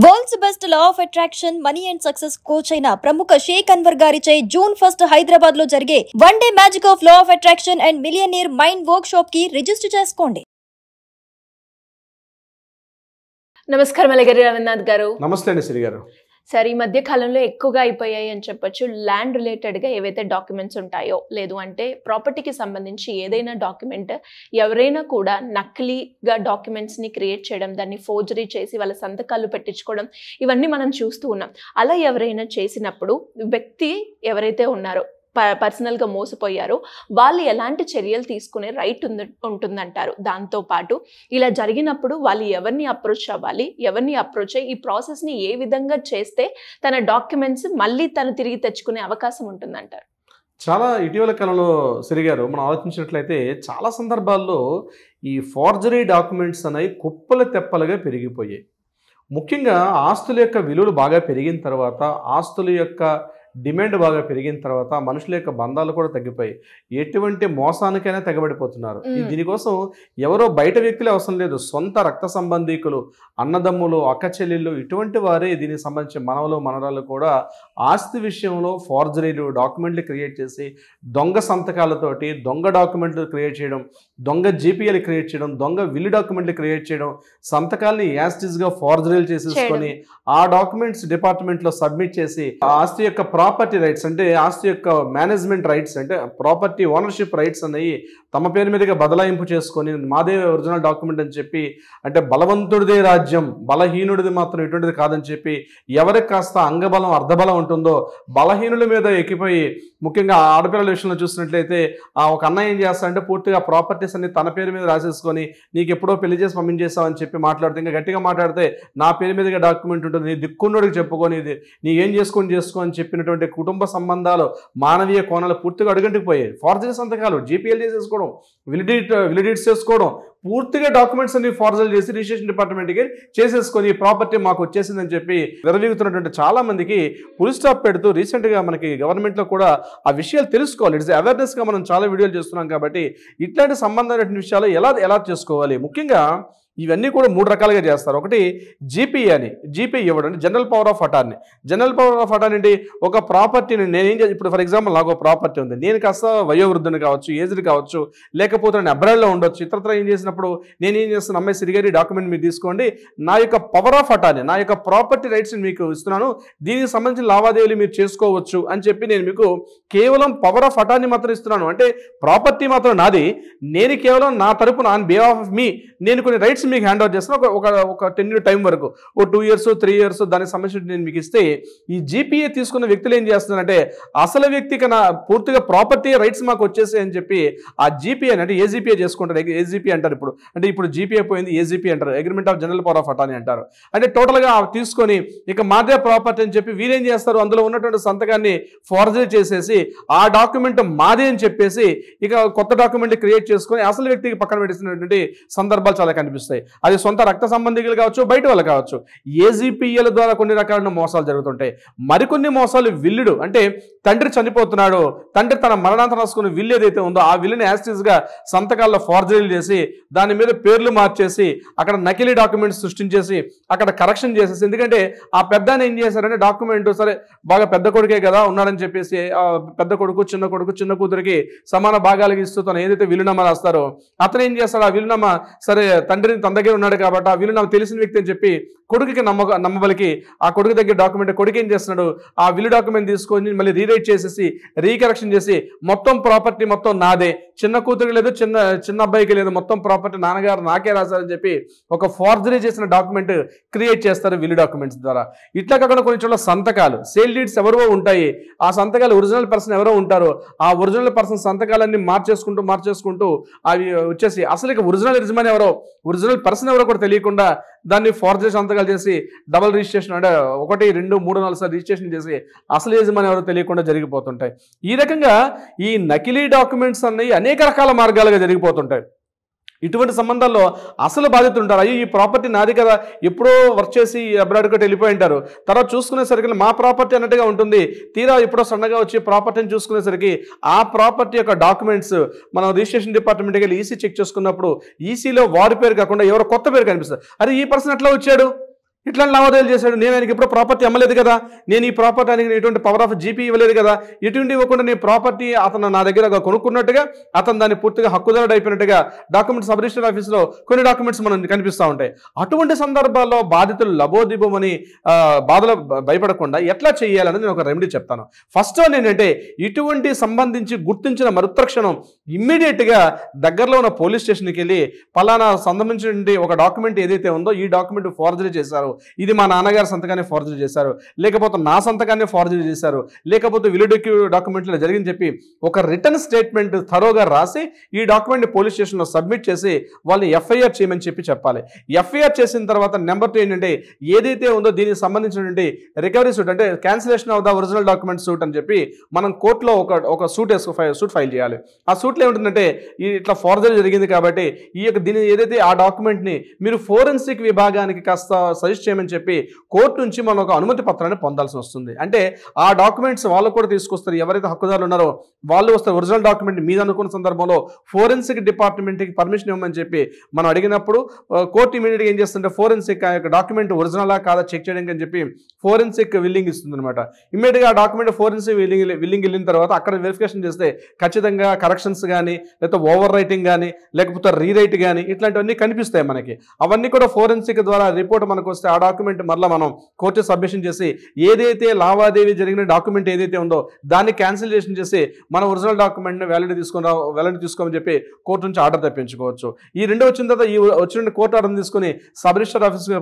World's best law of attraction money and success coach అయిన ప్రముఖ షేక్ అన్వర్ గారిచే జూన్ 1 హైదరాబాద్ లో జరిగే one day magic of law of attraction and millionaire mind work shop కి register చేసుకోండి. నమస్కారం అలగరి రవీంద్రనాథ్ గారు. నమస్తే అండి శ్రీ గారు. సార్, ఈ మధ్య కాలంలో ఎక్కువగా అయిపోయాయి అని చెప్పొచ్చు. ల్యాండ్ రిలేటెడ్గా ఏవైతే డాక్యుమెంట్స్ ఉంటాయో, లేదు అంటే ప్రాపర్టీకి సంబంధించి ఏదైనా డాక్యుమెంట్ ఎవరైనా కూడా నకిలీగా డాక్యుమెంట్స్ని క్రియేట్ చేయడం, దాన్ని ఫోర్జరీ చేసి వాళ్ళ సంతకాలు పెట్టించుకోవడం, ఇవన్నీ మనం చూస్తూ ఉన్నాం. అలా ఎవరైనా చేసినప్పుడు వ్యక్తి ఎవరైతే ఉన్నారో పర్సనల్గా మోసపోయారో వాళ్ళు ఎలాంటి చర్యలు తీసుకునే రైట్ ఉంటుందంటారు? దాంతోపాటు ఇలా జరిగినప్పుడు వాళ్ళు ఎవరిని అప్రోచ్ అవ్వాలి, ఎవరిని అప్రోచ్ అయ్యి ఈ ప్రాసెస్ని ఏ విధంగా చేస్తే తన డాక్యుమెంట్స్ మళ్ళీ తను తిరిగి తెచ్చుకునే అవకాశం ఉంటుందంటారు? చాలా ఇటీవల కాలంలో శ్రీ గారు మనం ఆలోచించినట్లయితే చాలా సందర్భాల్లో ఈ ఫోర్జరీ డాక్యుమెంట్స్ అనేవి కుప్పలు తెప్పలుగా పెరిగిపోయాయి. ముఖ్యంగా ఆస్తుల యొక్క విలువలు బాగా పెరిగిన తర్వాత, ఆస్తుల యొక్క డిమాండ్ బాగా పెరిగిన తర్వాత మనుషుల యొక్క బంధాలు కూడా తగ్గిపోయి ఎటువంటి మోసానికైనా తెగబడిపోతున్నారు. దీనికోసం ఎవరో బయట వ్యక్తులే అవసరం లేదు, సొంత రక్త సంబంధీకులు, అన్నదమ్ములు, అక్క చెల్లెళ్ళు, ఇటువంటి వారే దీనికి సంబంధించి మనవలు మనరాలు కూడా ఆస్తి విషయంలో ఫోర్జరీలు డాక్యుమెంట్లు క్రియేట్ చేసి దొంగ సంతకాలతోటి దొంగ డాక్యుమెంట్లు క్రియేట్ చేయడం, దొంగ జీపీఎల్ క్రియేట్ చేయడం, దొంగ విల్లు డాక్యుమెంట్లు క్రియేట్ చేయడం, సంతకాలని యాస్టిస్గా ఫోర్జరీలు చేసేసుకొని ఆ డాక్యుమెంట్స్ డిపార్ట్మెంట్లో సబ్మిట్ చేసి ఆస్తి యొక్క ప్రాపర్టీ రైట్స్ అంటే ఆస్తి యొక్క మేనేజ్మెంట్ రైట్స్ అంటే ప్రాపర్టీ ఓనర్షిప్ రైట్స్ అనేవి తమ పేరు మీదుగా బదలాయింపు చేసుకొని మాదే ఒరిజినల్ డాక్యుమెంట్ అని చెప్పి, అంటే బలవంతుడిదే రాజ్యం బలహీనుడిది మాత్రం ఇటువంటిది కాదని చెప్పి ఎవరికి కాస్త అంగబలం అర్ధబలం ఉంటుందో బలహీనుల మీద ఎక్కిపోయి, ముఖ్యంగా ఆడపిల్లల విషయంలో చూసినట్లయితే ఒక అన్నయ్య ఏం చేస్తాడంటే పూర్తిగా ప్రాపర్టీస్ అన్ని తన పేరు మీద రాసేసుకొని నీకు ఎప్పుడో పెళ్లి చేసి పంపించేస్తామని చెప్పి మాట్లాడితే, ఇంకా గట్టిగా మాట్లాడితే నా పేరు మీదుగా డాక్యుమెంట్ ఉంటుంది, నీ దిక్కున్నోడికి చెప్పుకొని ఇది నీ ఏం చేసుకో అని చెప్పినటువంటి కుటుంబ సంబంధాలు మానవీయ కోణాలు పూర్తిగా అడుగంటిపోయాయి. ఫోర్జరీ సంతకాలు, జీపీఎల్ చేసేసుకోవడం, విలిడిట్స్ చేసుకోవడం, పూర్తిగా డాక్యుమెంట్స్ అన్ని ఫోర్జరీ చేసి రిజిస్ట్రేషన్ డిపార్ట్మెంట్కి చేసేసుకొని ప్రాపర్టీ మాకు వచ్చేసిందని చెప్పి విరవీగుతున్నటువంటి చాలా మందికి ఫుల్ స్టాప్ పెడుతూ రీసెంట్గా మనకి గవర్నమెంట్లో కూడా ఆ విషయాలు తెలుసుకోవాలి. ఇట్స్ అవేర్నెస్గా మనం చాలా వీడియోలు చేస్తున్నాం కాబట్టి ఇట్లాంటి సంబంధమైన విషయాలు ఎలా చేసుకోవాలి. ముఖ్యంగా ఇవన్నీ కూడా 3 రకాలుగా చేస్తారు. ఒకటి జీపీఏ అని, జీపీ ఇవ్వడం general power of attorney. General power of attorney అంటే ఒక ప్రాపర్టీని నేనేం ఇప్పుడు ఫర్ ఎగ్జాంపుల్ నాకు ఒక ప్రాపర్టీ ఉంది, నేను కాస్త వయోవృద్ధుని కావచ్చు, ఏజ్డ్ కావచ్చు, లేకపోతే నేను అబ్రాడ్లో ఉండొచ్చు, ఇతరత్ర ఏం చేసినప్పుడు నేనేం చేస్తున్నాను, అమ్మాయి సిరిగారి డాక్యుమెంట్ మీరు తీసుకోండి, నా యొక్క పవర్ ఆఫ్ అటార్నీ, నా యొక్క ప్రాపర్టీ రైట్స్ మీకు ఇస్తున్నాను, దీనికి సంబంధించిన లావాదేవీలు మీరు చేసుకోవచ్చు అని చెప్పి నేను మీకు కేవలం పవర్ ఆఫ్ అటార్నీ మాత్రం ఇస్తున్నాను. అంటే ప్రాపర్టీ మాత్రం నాది, నేను కేవలం నా తరపున ఆన్ బిహాఫ్ ఆఫ్ మీ నేను కొన్ని రైట్స్ మీకు హ్యాండ్ ఓవర్ చేస్తాను. ఒక 10 year టైం వరకు, ఓ 2 years 3 years దానికి సంబంధించి నేను మీకు ఇస్తే, ఈ జీపీఏ తీసుకున్న వ్యక్తులు ఏం చేస్తున్నారంటే అసలు వ్యక్తి కన్నా పూర్తిగా ప్రాపర్టీ రైట్స్ మాకు వచ్చేసాయి అని చెప్పి ఆ జీపీఏ అంటే ఏజీపీఏ చేసుకుంటారు. ఏజీపీ అంటారు ఇప్పుడు జీపీఏ పోయింది, ఏజీపీ అంటారు, agreement of general power of attorney అంటారు. అంటే టోటల్గా తీసుకొని ఇక మాదే ప్రాపర్టీ అని చెప్పి వీరేం చేస్తారు, అందులో ఉన్నటువంటి సంతకాన్ని ఫోర్జరీ చేసేసి ఆ డాక్యుమెంట్ మాదే అని చెప్పేసి ఇక కొత్త డాక్యుమెంట్ క్రియేట్ చేసుకొని అసలు వ్యక్తికి పక్కన పెట్టిస్తున్నటువంటి సందర్భాలు చాలా కనిపిస్తాయి. అది సొంత రక్త సంబంధికులు కావచ్చు, బయట వాళ్ళు కావచ్చు. ఏజీపీఎల ద్వారా కొన్ని రకాల మోసాలు జరుగుతుంటాయి. మరికొన్ని మోసాలు విల్లుడు అంటే తండ్రి చనిపోతున్నాడు, తండ్రి తన మరణాంతరం రాసుకున్న విల్లు ఏదైతే ఉందో ఆ విల్లుని యాస్టిస్గా సంతకాల్లో ఫోర్జరీలు చేసి దాని మీద పేర్లు మార్చేసి అక్కడ నకిలీ డాక్యుమెంట్స్ సృష్టించేసి అక్కడ కరెక్షన్ చేసేసి, ఎందుకంటే ఆ పెద్ద ఏం చేశారంటే డాక్యుమెంట్ సరే బాగా పెద్ద కొడుకే కదా ఉన్నాడని చెప్పేసి పెద్ద కొడుకు చిన్న కూతురికి సమాన భాగాలకు ఇస్తూ తను ఏదైతే విలునామా రాస్తారో అతను ఏం చేస్తాడు, ఆ విలునామా సరే తండ్రిని తన దగ్గర ఉన్నాడు కాబట్టి ఆ విలునామా తెలిసిన వ్యక్తి అని చెప్పి కొడుకుకి నమ్మబలికి ఆ కొడుకు దగ్గర డాక్యుమెంట్ కొడుకు ఏం చేస్తున్నాడు, ఆ విలు డాక్యుమెంట్ తీసుకొని మళ్ళీ రీరైట్ చేసేసి రీకరెక్షన్ చేసి మొత్తం ప్రాపర్టీ మొత్తం నాదే, చిన్న కూతురికి లేదు, చిన్న అబ్బాయికి లేదు, మొత్తం ప్రాపర్టీ నాన్నగారు నాకే రాశారని చెప్పి ఒక ఫోర్జరీ చేసిన డాక్యుమెంట్ క్రియేట్ చేస్తారు విలు డాక్యుమెంట్స్ ద్వారా. ఇట్లా కాకుండా కొన్ని చోట్ల సంతకాలు, సేల్ డీడ్స్ ఎవరో ఉంటాయి, ఆ సంతకాలు ఒరిజినల్ పర్సన్ ఎవరో ఉంటారో ఆ ఒరిజినల్ పర్సన్ సంతకాలన్నీ మార్చేసుకుంటూ అవి వచ్చేసి అసలు ఇక ఒరిజినల్ యజమాని ఎవరో, ఒరిజినల్ పర్సన్ ఎవరో కూడా తెలియకుండా దాన్ని ఫోర్జరీ సంతకాలు చేసి డబుల్ రిజిస్ట్రేషన్ అంటే 1 2 3 4 సార్లు రిజిస్ట్రేషన్ చేసి అసలు యజమాని ఎవరో తెలియకుండా జరిగిపోతుంటాయి. ఈ రకంగా ఈ నకిలీ డాక్యుమెంట్స్ అన్నవి అనేక రకాల మార్గాలుగా జరిగిపోతుంటాయి. ఇటువంటి సంబంధాల్లో అసలు బాధ్యతలు ఉంటారు. అయ్యో ఈ ప్రాపర్టీ నాది కదా, ఎప్పుడో వర్క్ చేసి అబ్రాడ్ కట్టి వెళ్ళిపోయి ఉంటారు, తర్వాత చూసుకునేసరికి మా ప్రాపర్టీ అన్నట్టుగా ఉంటుంది, తీరా ఎప్పుడో సన్నగా వచ్చి ప్రాపర్టీని చూసుకునేసరికి ఆ ప్రాపర్టీ యొక్క డాక్యుమెంట్స్ మనం రిజిస్ట్రేషన్ డిపార్ట్మెంట్కి వెళ్ళి ఈసీ చెక్ చేసుకున్నప్పుడు ఈసీలో వారి పేరు కాకుండా ఎవరో కొత్త పేరు కనిపిస్తుంది. అరే ఈ పర్సన్ ఎట్లా వచ్చాడు, ఇట్లాంటి లావాదేవీలు చేశాడు, నేను ఆయనకి ఎప్పుడో ప్రాపర్టీ అమ్మలేదు కదా, నేను ఈ ప్రాపర్టీ ఆయనకి ఎటువంటి పవర్ ఆఫ్ జీపీ ఇవ్వలేదు కదా, ఎటువంటి ఇవ్వకుండా నేను ప్రాపర్టీ అతను నా దగ్గర కొనుక్కున్నట్టుగా అతను దాన్ని పూర్తిగా హక్కుదారుడు అయిపోయినట్టుగా డాక్యుమెంట్ సబ్ రిజిస్టర్ ఆఫీస్లో కొన్ని డాక్యుమెంట్స్ మనం కనిపిస్తూ ఉంటాయి. అటువంటి సందర్భాల్లో బాధితులు లబోదిబోమని బాధలు భయపడకుండా ఎట్లా చేయాలని నేను ఒక రెమెడీ చెప్తాను. ఫస్ట్ వన్ ఏంటంటే, ఇటువంటి సంబంధించి గుర్తించిన మరుత్రక్షణం ఇమ్మీడియట్గా దగ్గరలో ఉన్న పోలీస్ స్టేషన్కి వెళ్ళి పలానా సంబంధించిన ఒక డాక్యుమెంట్ ఏదైతే ఉందో ఈ డాక్యుమెంట్ ఫోర్జరీ చేశారు, ఇది మా నాన్నగారి సంతకాన్ని ఫోర్జరీ చేశారు, లేకపోతే నా సంతకాన్ని ఫోర్జరీ చేశారు, లేకపోతే విలుడెక్యూ డాక్యుమెంట్లో జరిగింది చెప్పి ఒక రిటర్న్ స్టేట్మెంట్ థరోగా రాసి ఈ డాక్యుమెంట్ పోలీస్ స్టేషన్లో సబ్మిట్ చేసి వాళ్ళని ఎఫ్ఐఆర్ చేయమని చెప్పాలి. ఎఫ్ఐఆర్ చేసిన తర్వాత నెంబర్ 2 ఏంటంటే, ఏదైతే ఉందో దీనికి సంబంధించినటువంటి రికవరీ సూట్ అంటే cancellation of the original document suit అని చెప్పి మనం కోర్టులో ఒక సూట్ ఫైల్ చేయాలి. ఆ సూట్లో ఏముంటుందంటే, ఇట్లా ఫోర్జరీ జరిగింది కాబట్టి దీని ఏదైతే ఆ డాక్యుమెంట్ని మీరు ఫోరెన్సిక్ విభాగానికి కాస్త సజెస్ట్ చేయమని చెప్పి కోర్టు నుంచి మనం ఒక అనుమతి పత్రాన్ని పొందాల్సి వస్తుంది. అంటే ఆ డాక్యుమెంట్స్ వాళ్ళు కూడా తీసుకొస్తారు, ఎవరైతే హక్కుదారులు ఉన్నారో వాళ్ళు వస్తారు. ఒరిజినల్ డాక్యుమెంట్ మీద అనుకున్న సందర్భంలో ఫోరెన్సిక్ డిపార్ట్మెంట్కి పర్మిషన్ ఇవ్వమని చెప్పి మనం అడిగినప్పుడు కోర్టు ఇమీడియట్గా ఏం చేస్తుంటే ఫోరెన్సిక్ ఆ యొక్క డాక్యుమెంట్ ఒరిజినలా కాదా చెక్ చేయడానికి అని చెప్పి ఫోరెన్సిక్ విల్లింగ్ ఇస్తుంది అనమాట. ఇమీడియట్గా ఆ డాక్యుమెంట్ ఫోరెన్సిక్ విల్లింగ్ వెళ్ళిన తర్వాత అక్కడ వెరిఫికేషన్ చేస్తే ఖచ్చితంగా కరెక్షన్స్ కానీ, లేకపోతే ఓవర్ రైటింగ్ కానీ, లేకపోతే రీరైట్ కానీ ఇట్లాంటివన్నీ కనిపిస్తాయి మనకి. అవన్నీ కూడా ఫోరెన్సిక్ ద్వారా రిపోర్ట్ మనకు వస్తే ఆ డాక్యుమెంట్ మరలా మనం కోర్టు సబ్మిషన్ చేసి ఏదైతే లావాదేవీ జరిగిన డాక్యుమెంట్ ఏదైతే ఉందో దాన్ని క్యాన్సిలేషన్ చేసి మన ఒరిజినల్ డాక్యుమెంట్ని వ్యాలిడ్ తీసుకోమని చెప్పి కోర్టు నుంచి ఆర్డర్ తెప్పించుకోవచ్చు. ఈ రెండు వచ్చిన తర్వాత ఈ వచ్చిన కోర్టు ఆర్డర్ తీసుకుని సబ్ రిజిస్టర్ ఆఫీస్కి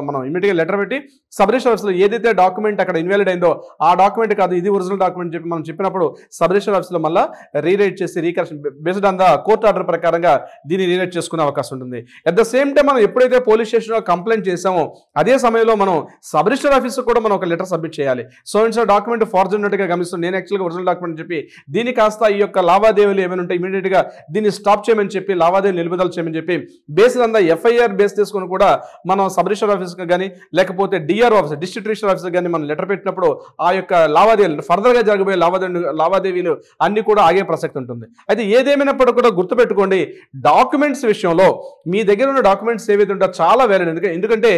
మనం ఇమీడియట్గా లెటర్ పెట్టి సబ్ రిజిస్టర్ ఆఫీస్లో ఏదైతే డాక్యుమెంట్ అక్కడ ఇన్వాలిడ్ అయిందో ఆ డాక్యుమెంట్ కాదు ఇది ఒరిజినల్ డాక్యుమెంట్ చెప్పి మనం చెప్పినప్పుడు సబ్ రిజిస్టర్ ఆఫీస్లో మళ్ళీ రీరైట్ చేసి recorrection based on the court order ప్రకారంగా దీన్ని రీరైట్ చేసుకునే అవకాశం ఉంటుంది. అట్ ద సేమ్ టైం మనం ఎప్పుడైతే పోలీస్ స్టేషన్లో కంప్లైంట్ చేసామో అదే సమయంలో మనం సబ్ రిజిస్టర్ ఆఫీస్కి కూడా మనం ఒక లెటర్ సబ్మిట్ చేయాలి. So and so document forgery ఉన్నట్టుగా గమనిస్తుంది, నేను యాక్చువల్గా ఒరిజినల్ డాక్యుమెంట్ చెప్పి దీన్ని కాస్త ఈ యొక్క లావాదేవీలు ఏమైనా ఉంటే ఇమీడియట్గా దీన్ని స్టాప్ చేయమని చెప్పి లావాదేవీలు నిలుపుదల చేయమని చెప్పి based on the FIR base చేసుకుని కూడా మనం సబ్ రిజిస్టర్ ఆఫీస్కి కానీ లేకపోతే డిఆర్ఓ ఆఫీస్ డిస్ట్రిక్ట్ రిజిస్టర్ ఆఫీస్కి కానీ మనం లెటర్ పెట్టినప్పుడు ఆ యొక్క లావాదేవీలు ఫర్దర్గా జరగబోయే లావాదేవీలు అన్ని కూడా ఆగే ప్రసక్తి ఉంటుంది. అయితే ఏదేమైనప్పటికీ కూడా గుర్తుపెట్టుకోండి, డాక్యుమెంట్స్ విషయంలో మీ దగ్గర ఉన్న డాక్యుమెంట్స్ ఏవైతే ఉంటాయో చాలా వ్యాలిడ్. ఎందుకంటే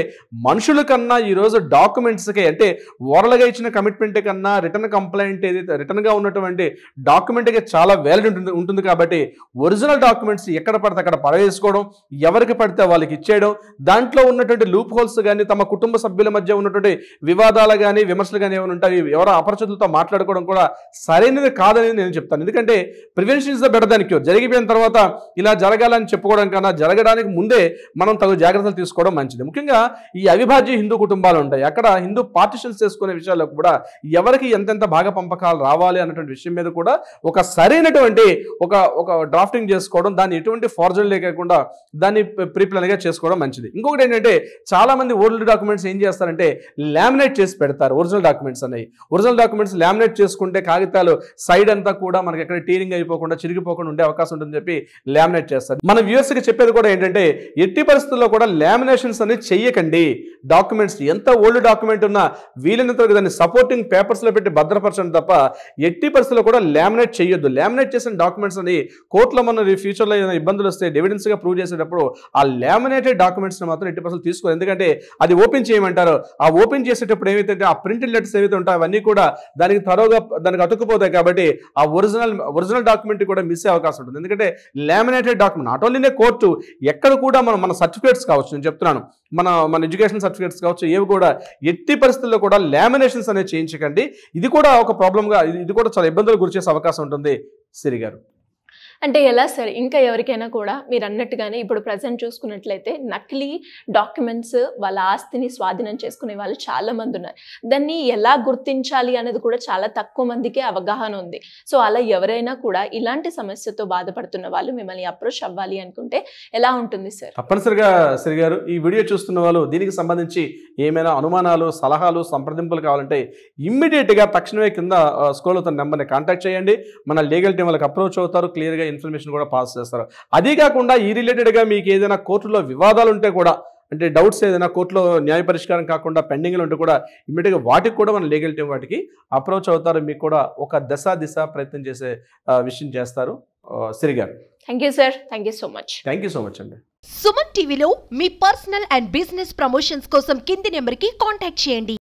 మనుషుల కన్నా ఈరోజు డాక్యుమెంట్స్కే అంటే ఓరల్గా ఇచ్చిన కమిట్మెంట్ కన్నా రిటర్న్ కంప్లైంట్ ఏదైతే రిటర్న్గా ఉన్నటువంటి డాక్యుమెంట్కి చాలా వ్యాలిడ్ ఉంటుంది. కాబట్టి ఒరిజినల్ డాక్యుమెంట్స్ ఎక్కడ పడితే అక్కడ పడవేసుకోవడం, ఎవరికి పడితే వాళ్ళకి ఇచ్చేయడం, దాంట్లో ఉన్నటువంటి లూప్ హోల్స్ కానీ తమ కుటుంబ సభ్యుల మధ్య ఉన్నటువంటి వివాదాలు కానీ విమర్శలు కానీ ఏమైనా ఉంటాయి ఎవరో అపరిచితులతో మాట్లాడుకోవడం కూడా సరైనది కాదని నేను చెప్తాను. ఎందుకంటే prevention is the better than cure. జరిగిపోయిన తర్వాత ఇలా జరగాలని చెప్పుకోవడం కన్నా జరగడానికి ముందే మనం తగు జాగ్రత్తలు తీసుకోవడం మంచిది. ముఖ్యంగా ఈ అవిభాజ్య హిందూ కుటుంబాలు ఉంటాయి, అక్కడ హిందూ పార్టిషన్స్ చేసుకునే విషయాల్లో కూడా ఎవరికి ఎంతెంత భాగ పంపకాలు రావాలి అన్నటువంటి విషయం మీద కూడా ఒక సరైనటువంటి ఒక డ్రాఫ్టింగ్ చేసుకోవడం, దాన్ని ఎటువంటి ఫార్జరీ లేకుండా దాన్ని ప్రీప్లాన్గా చేసుకోవడం మంచిది. ఇంకొకటి ఏంటంటే చాలా మంది ఓల్డ్ డాక్యుమెంట్స్ ఏం చేస్తారంటే లామినేట్ చేసి పెడతారు. ఒరిజినల్ డాక్యుమెంట్స్ లామినేట్ చేసుకుంటే కాగితాలు సైడ్ అంతా కూడా మనకి ఎక్కడ టీరింగ్ అయిపోకుండా చిరిగిపోకుండా ఉండే అవకాశం ఉంటుందని చెప్పి లామినేట్ చేస్తారు. మన వ్యూవర్స్కి చెప్పేది కూడా ఏంటంటే ఎట్టి పరిస్థితుల్లో కూడా లామినేషన్స్ అనేది చెయ్యకండి. డాక్యుమెంట్స్ ఎంత ఓల్డ్ డాక్యుమెంట్ ఉన్నా వీలైనంత వరకు దాన్ని సపోర్టింగ్ పేపర్స్లో పెట్టి భద్రపరచడం తప్ప ఎట్టి పరిస్థితుల్లో కూడా లామినేట్ చేయొద్దు. లామినేట్ చేసిన డాక్యుమెంట్స్ అని కోర్టులో మన ఫ్యూచర్లో ఏదైనా ఇబ్బందులు వస్తే ఎవిడెన్స్గా ప్రూవ్ చేసేటప్పుడు ఆ లామినేటెడ్ డాక్యుమెంట్స్ని మాత్రం ఎట్టి పరిస్థితులు తీసుకోరు. ఎందుకంటే అది ఓపెన్ చేయమంటారు, ఆ ఓపెన్ చేసేటప్పుడు ఏవైతే ఆ ప్రింటెడ్ లెటర్స్ ఏవైతే ఉంటాయో అవన్నీ కూడా దానికి దానికి అతుక్కుపోతాయి. కాబట్టి ఆ ఒరిజినల్ డాక్యుమెంట్ కూడా మిస్ అయ్యే అవకాశం ఉంటుంది. ఎందుకంటే లామినేటెడ్ డాక్యుమెంట్ నాట్ ఓన్లీనే కోర్టు ఎక్కడ కూడా మన సర్టిఫికేట్స్ కావచ్చు, నేను చెప్తున్నాను మన ఎడ్యుకేషన్ సర్టిఫికేట్స్ కావచ్చు, ఏవి కూడా ఎట్టి పరిస్థితుల్లో కూడా లామినేషన్స్ అనేది చేయించకండి. ఇది కూడా ఒక ప్రాబ్లంగా ఇది కూడా చాలా ఇబ్బందులు గురి చేసే అవకాశం ఉంటుంది. సిరి గారు అంటే ఎలా సార్, ఇంకా ఎవరికైనా కూడా మీరు అన్నట్టుగానే ఇప్పుడు ప్రజెంట్ చూసుకున్నట్లయితే నకిలీ డాక్యుమెంట్స్ వాళ్ళ ఆస్తిని స్వాధీనం చేసుకునే వాళ్ళు చాలా మంది ఉన్నారు. దాన్ని ఎలా గుర్తించాలి అనేది కూడా చాలా తక్కువ మందికి అవగాహన ఉంది. సో అలా ఎవరైనా కూడా ఇలాంటి సమస్యతో బాధపడుతున్న వాళ్ళు మిమ్మల్ని అప్రోచ్ అవ్వాలి అనుకుంటే ఎలా ఉంటుంది సార్? తప్పనిసరిగా శ్రీ గారు, ఈ వీడియో చూస్తున్న వాళ్ళు దీనికి సంబంధించి ఏమైనా అనుమానాలు, సలహాలు, సంప్రదింపులు కావాలంటే ఇమ్మీడియట్గా తక్షణమే కింద స్క్రోల్ అవుతున్న నెంబర్ని కాంటాక్ట్ చేయండి. మన లీగల్ టీం వాళ్ళకి అప్రోచ్ అవుతారు, క్లియర్గా ఇన్ఫర్మేషన్ కూడా పాస్ చేస్తారు. అదే కాకుండా ఈ రిలేటెడ్గా మీకు ఏదైనా కోర్టులో వివాదాలు ఉంటే కూడా, అంటే డౌట్స్ ఏదైనా కోర్టులో న్యాయ పరిష్కారం కాకుండా పెండింగ్లు ఉంటే కూడా ఇమ్మీడియట్గా వాటికి కూడా మన లీగల్ టీం వాటికి అప్రోచ్ అవుతారు. మీకు కూడా ఒక దిశ ప్రయత్నం చేసే విషయం చేస్తారు. సిరి గారు thank you sir, thank you so much. Thank you so much అండి. సుమన్ టీవీలో మీ పర్సనల్ అండ్ బిజినెస్ ప్రమోషన్స్ కోసం కింది నెంబర్కి కాంటాక్ట్ చేయండి.